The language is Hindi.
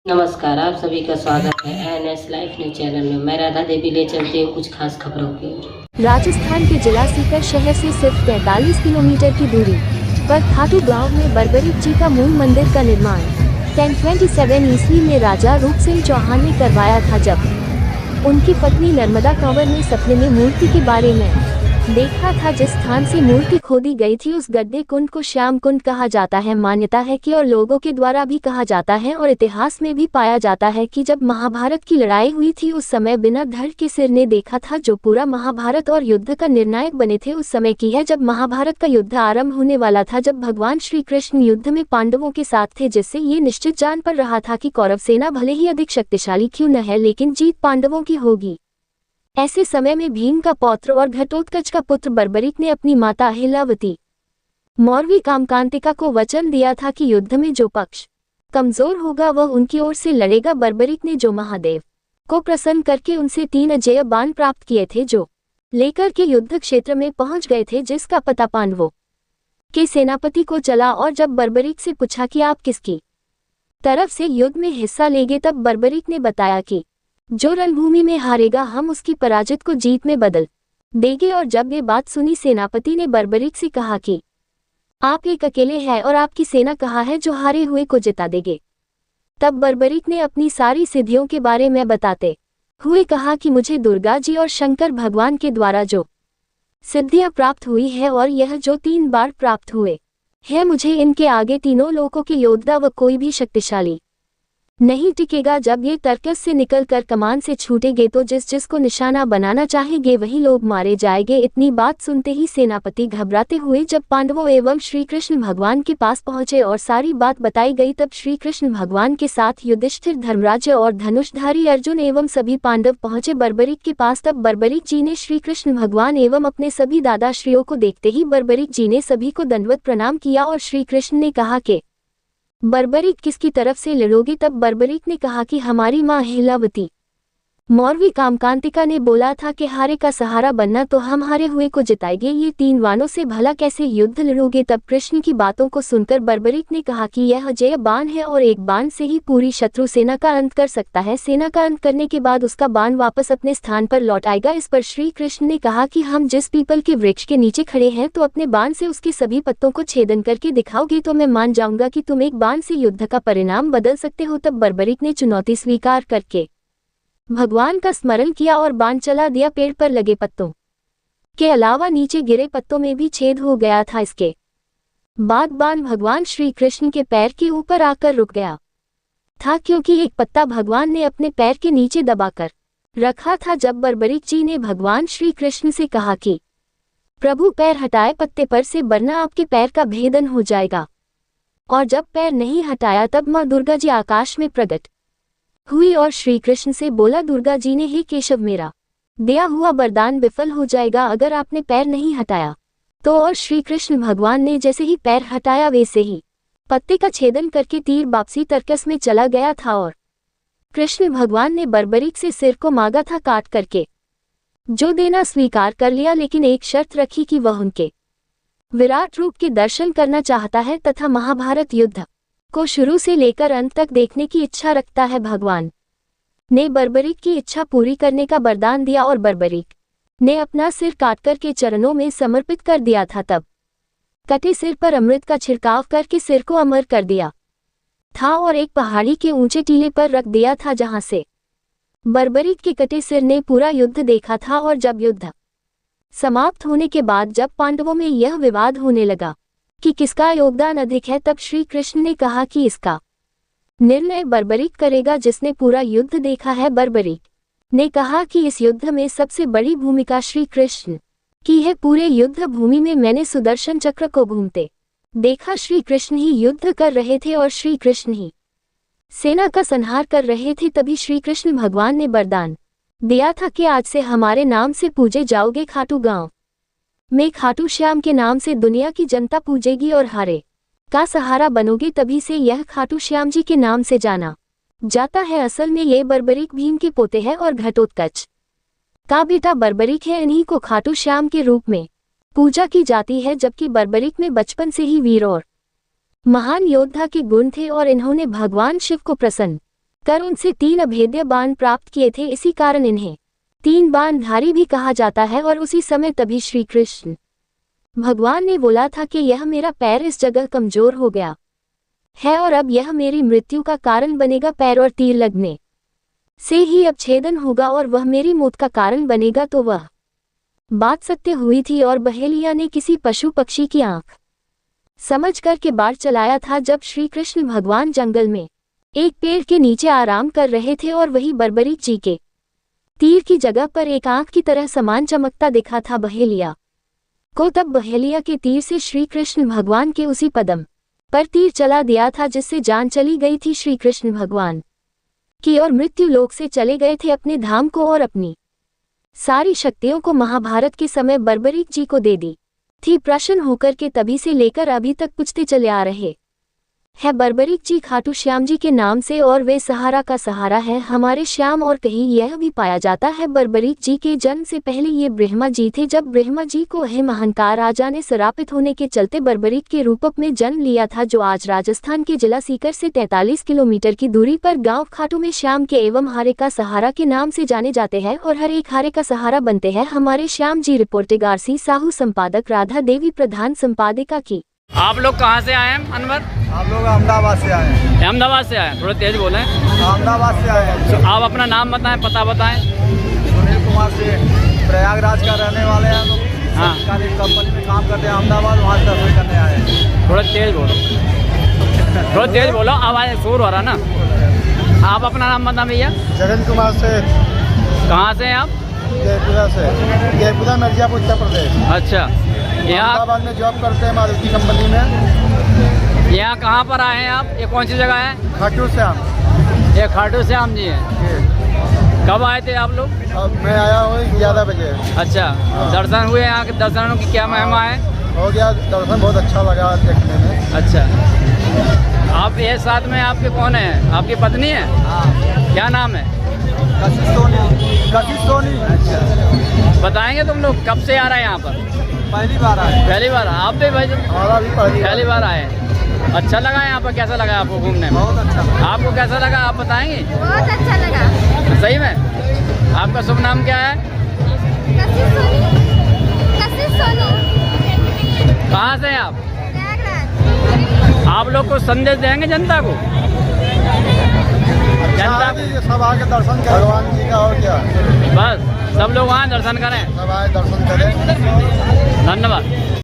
नमस्कार, आप सभी का स्वागत है एनएस लाइफ न्यूज चैनल में। मैं राधा देवी ले चलती हूँ कुछ खास खबरों की। राजस्थान के जिला सीकर शहर से सिर्फ 45 किलोमीटर की दूरी पर खाटू गांव में बर्बरीक जी का मूल मंदिर का निर्माण 1027 ईस्वी में राजा रूप सिंह चौहान ने करवाया था, जब उनकी पत्नी नर्मदा कंवर ने सपने में मूर्ति के बारे में देखा था। जिस स्थान से मूर्ति खोदी गई थी उस गड्ढे कुंड को श्याम कुंड कहा जाता है। मान्यता है कि और लोगों के द्वारा भी कहा जाता है और इतिहास में भी पाया जाता है कि जब महाभारत की लड़ाई हुई थी उस समय बिना धड़ के सिर ने देखा था, जो पूरा महाभारत और युद्ध का निर्णायक बने थे। उस समय की है जब महाभारत का युद्ध आरंभ होने वाला था, जब भगवान श्री कृष्ण युद्ध में पांडवों के साथ थे, जिससे ये निश्चित जान पड़ रहा था कि कौरव सेना भले ही अधिक शक्तिशाली क्यों न है, लेकिन जीत पांडवों की होगी। ऐसे समय में भीम का पौत्र और घटोत्कच का पुत्र बर्बरीक ने अपनी माता अहिल्यावती मौर्वी कामकांतिका को वचन दिया था कि युद्ध में जो पक्ष कमजोर होगा वह उनकी ओर से लड़ेगा। बर्बरीक ने जो महादेव को प्रसन्न करके उनसे 3 अजेय बाण प्राप्त किए थे, जो लेकर के युद्ध क्षेत्र में पहुंच गए थे, जिसका पता पांडवों के सेनापति को चला। और जब बर्बरीक से पूछा कि आप किसकी तरफ से युद्ध में हिस्सा लेंगे, तब बर्बरीक ने बताया कि जो रणभूमि में हारेगा हम उसकी पराजित को जीत में बदल देंगे। और जब ये बात सुनी सेनापति ने बर्बरीक से कहा कि आप एक अकेले हैं और आपकी सेना कहाँ है जो हारे हुए को जिता देंगे। तब बर्बरीक ने अपनी सारी सिद्धियों के बारे में बताते हुए कहा कि मुझे दुर्गा जी और शंकर भगवान के द्वारा जो सिद्धियां प्राप्त हुई है और यह जो 3 बार प्राप्त हुए हैं, मुझे इनके आगे तीनों लोकों के योद्धा व कोई भी शक्तिशाली नहीं टिकेगा। जब ये तर्कस से निकलकर कमान से छूटेंगे तो जिसको निशाना बनाना चाहेंगे वही लोग मारे जाएंगे। इतनी बात सुनते ही सेनापति घबराते हुए जब पांडवों एवं श्री कृष्ण भगवान के पास पहुंचे और सारी बात बताई गई, तब श्री कृष्ण भगवान के साथ युधिष्ठिर, धर्मराज और धनुषधारी अर्जुन एवं सभी पांडव पहुंचे बर्बरीक के पास। तब बर्बरीक जी ने श्री कृष्ण भगवान एवं अपने सभी दादाश्रियों को देखते ही बर्बरीक जी ने सभी को दंडवत प्रणाम किया और श्री कृष्ण ने कहा कि बर्बरीक किसकी तरफ से लड़ोगे। तब बर्बरीक ने कहा कि हमारी माँ अहिल्यावती मौर्वी कामकांतिका ने बोला था कि हारे का सहारा बनना तो हम हारे हुए को जिताएंगे, ये 3 बाणों से भला कैसे युद्ध लड़ोगे। तब कृष्ण की बातों को सुनकर बर्बरीक ने कहा कि यह अजेय बाण है और एक बाण से ही पूरी शत्रु सेना का अंत कर सकता है। सेना का अंत करने के बाद उसका बाण वापस अपने स्थान पर लौट आएगा। इस पर श्री कृष्ण ने कहा कि हम जिस पीपल के वृक्ष के नीचे खड़े हैं, तो अपने बाण से उसके सभी पत्तों को छेदन करके दिखाओगे तो मैं मान जाऊंगा कि तुम एक बाण से युद्ध का परिणाम बदल सकते हो। तब बर्बरीक ने चुनौती स्वीकार करके भगवान का स्मरण किया और बाण चला दिया। पेड़ पर लगे पत्तों के अलावा नीचे गिरे पत्तों में भी छेद हो गया था। इसके बाद बाण भगवान श्री कृष्ण के पैर के ऊपर आकर रुक गया था, क्योंकि एक पत्ता भगवान ने अपने पैर के नीचे दबाकर रखा था। जब बर्बरीक जी ने भगवान श्री कृष्ण से कहा कि प्रभु पैर हटाए पत्ते पर से, वरना आपके पैर का भेदन हो जाएगा। और जब पैर नहीं हटाया तब माँ दुर्गा जी आकाश में प्रकट हुई और श्री कृष्ण से बोला, दुर्गा जी ने, हे केशव, मेरा दिया हुआ वरदान विफल हो जाएगा अगर आपने पैर नहीं हटाया तो। और श्री कृष्ण भगवान ने जैसे ही पैर हटाया वैसे ही पत्ते का छेदन करके तीर वापसी तर्कस में चला गया था और कृष्ण भगवान ने बर्बरीक से सिर को मांगा था काट करके, जो देना स्वीकार कर लिया, लेकिन एक शर्त रखी कि वह उनके विराट रूप के दर्शन करना चाहता है तथा महाभारत युद्ध को शुरू से लेकर अंत तक देखने की इच्छा रखता है। भगवान ने बर्बरीक की इच्छा पूरी करने का वरदान दिया और बर्बरीक ने अपना सिर काटकर के चरणों में समर्पित कर दिया था। तब कटे सिर पर अमृत का छिड़काव करके सिर को अमर कर दिया था और एक पहाड़ी के ऊंचे टीले पर रख दिया था, जहां से बर्बरीक के कटे सिर ने पूरा युद्ध देखा था। और जब युद्ध समाप्त होने के बाद जब पांडवों में यह विवाद होने लगा कि किसका योगदान अधिक है, तब श्री कृष्ण ने कहा कि इसका निर्णय बर्बरीक करेगा जिसने पूरा युद्ध देखा है। बर्बरीक ने कहा कि इस युद्ध में सबसे बड़ी भूमिका श्री कृष्ण की है। पूरे युद्ध भूमि में मैंने सुदर्शन चक्र को घूमते देखा। श्री कृष्ण ही युद्ध कर रहे थे और श्री कृष्ण ही सेना का संहार कर रहे थे। तभी श्री कृष्ण भगवान ने वरदान दिया था कि आज से हमारे नाम से पूजे जाओगे। खाटू गांव में खाटू श्याम के नाम से दुनिया की जनता पूजेगी और हारे का सहारा बनोगे। तभी से यह खाटू श्याम जी के नाम से जाना जाता है। असल में ये बर्बरीक भीम के पोते हैं और घटोत्कच का बेटा बर्बरीक है। इन्हीं को खाटू श्याम के रूप में पूजा की जाती है, जबकि बर्बरीक में बचपन से ही वीर और महान योद्धा के गुण थे और इन्होंने भगवान शिव को प्रसन्न कर उनसे 3 अभेद्य बाण प्राप्त किए थे। इसी कारण इन्हें 3 बाणधारी भी कहा जाता है। और उसी समय तभी श्री कृष्ण भगवान ने बोला था कि यह मेरा पैर इस जगह कमजोर हो गया है और अब यह मेरी मृत्यु का कारण बनेगा। पैर और तीर लगने से ही अब छेदन होगा और वह मेरी मौत का कारण बनेगा। तो वह बात सत्य हुई थी और बहेलिया ने किसी पशु पक्षी की आंख समझ कर के बाढ़ चलाया था। जब श्री कृष्ण भगवान जंगल में एक पेड़ के नीचे आराम कर रहे थे और वही बर्बरीक जी के तीर की जगह पर एक आंख की तरह समान चमकता दिखा था बहेलिया को। तब बहेलिया के तीर से श्री कृष्ण भगवान के उसी पदम पर तीर चला दिया था जिससे जान चली गई थी श्री कृष्ण भगवान की और मृत्यु लोक से चले गए थे अपने धाम को और अपनी सारी शक्तियों को महाभारत के समय बर्बरीक जी को दे दी थी। प्रसन्न होकर के तभी से लेकर अभी तक पूछते चले आ रहे है बर्बरीक जी खाटू श्याम जी के नाम से और वे सहारा का सहारा है हमारे श्याम। और कहीं यह भी पाया जाता है बर्बरीक जी के जन्म से पहले ये ब्रह्मा जी थे। जब ब्रह्मा जी को हेम अहंकार राजा ने श्रापित होने के चलते बर्बरीक के रूप में जन्म लिया था, जो आज राजस्थान के जिला सीकर से 43 किलोमीटर की दूरी पर गांव खाटू में श्याम के एवं हारे का सहारा के नाम से जाने जाते हैं और हर एक हारे का सहारा बनते हैं हमारे श्याम जी। रिपोर्टिंग आरसी साहू, संपादक राधा देवी, प्रधान संपादिका की। आप लोग कहाँ से आए हैं अनवर? हम लोग अहमदाबाद से आए हैं। अहमदाबाद से आए, थोड़ा तेज बोलें। अहमदाबाद से आए हैं। आप अपना नाम बताएं, पता बताएं। सुनील कुमार से प्रयागराज का रहने वाले हैं। लोग हाँ। सरकारी कंपनी में काम करते हैं अहमदाबाद, वहाँ से दर्शन करने आए हैं। थोड़ा तेज बोलो, थोड़ा तेज बोलो, आवाज़ शोर हो रहा ना। आप अपना नाम बताएं भैया। जगन कुमार से। कहाँ से हैं आप? जयपुरा से। जयपुरा मिर्जापुर उत्तर प्रदेश। अच्छा, यहाँ अहमदाबाद में जॉब करते हैं मारुति कंपनी में। यहाँ कहाँ पर आए हैं आप? ये कौन सी जगह है? खाटू श्याम। ये खाटू श्याम जी हैं। कब आए थे आप लोग? अब मैं आया हूँ 11 बजे। अच्छा, दर्शन हुए? यहाँ के दर्शनों की क्या महिमा है? हो गया दर्शन, बहुत अच्छा लगा देखने में। अच्छा, आप ये साथ में आपके कौन है? आपकी पत्नी है? हाँ। क्या नाम है? कशिश सोनी। कशिश सोनी। अच्छा, बताएंगे तुम लोग कब से आ रहे हैं यहाँ पर? पहली बार आए। पहली बार? आप भी भाई? हमारा भी पहली बार आए। अच्छा लगा यहाँ पर? कैसा लगा आपको घूमने में? बहुत अच्छा लगा। आपको कैसा लगा, आप बताएंगे? बहुत अच्छा लगा। सही में? आपका शुभ नाम क्या है? कशिश सोनी। कशिश सोनी। कहाँ से हैं आप? प्रयागराज। आप लोग को संदेश देंगे जनता को? जनता सब आके दर्शन करें भगवान जी का, और क्या। बस सब लोग वहाँ दर्शन करें। सब आए दर्शन करें। धन्यवाद।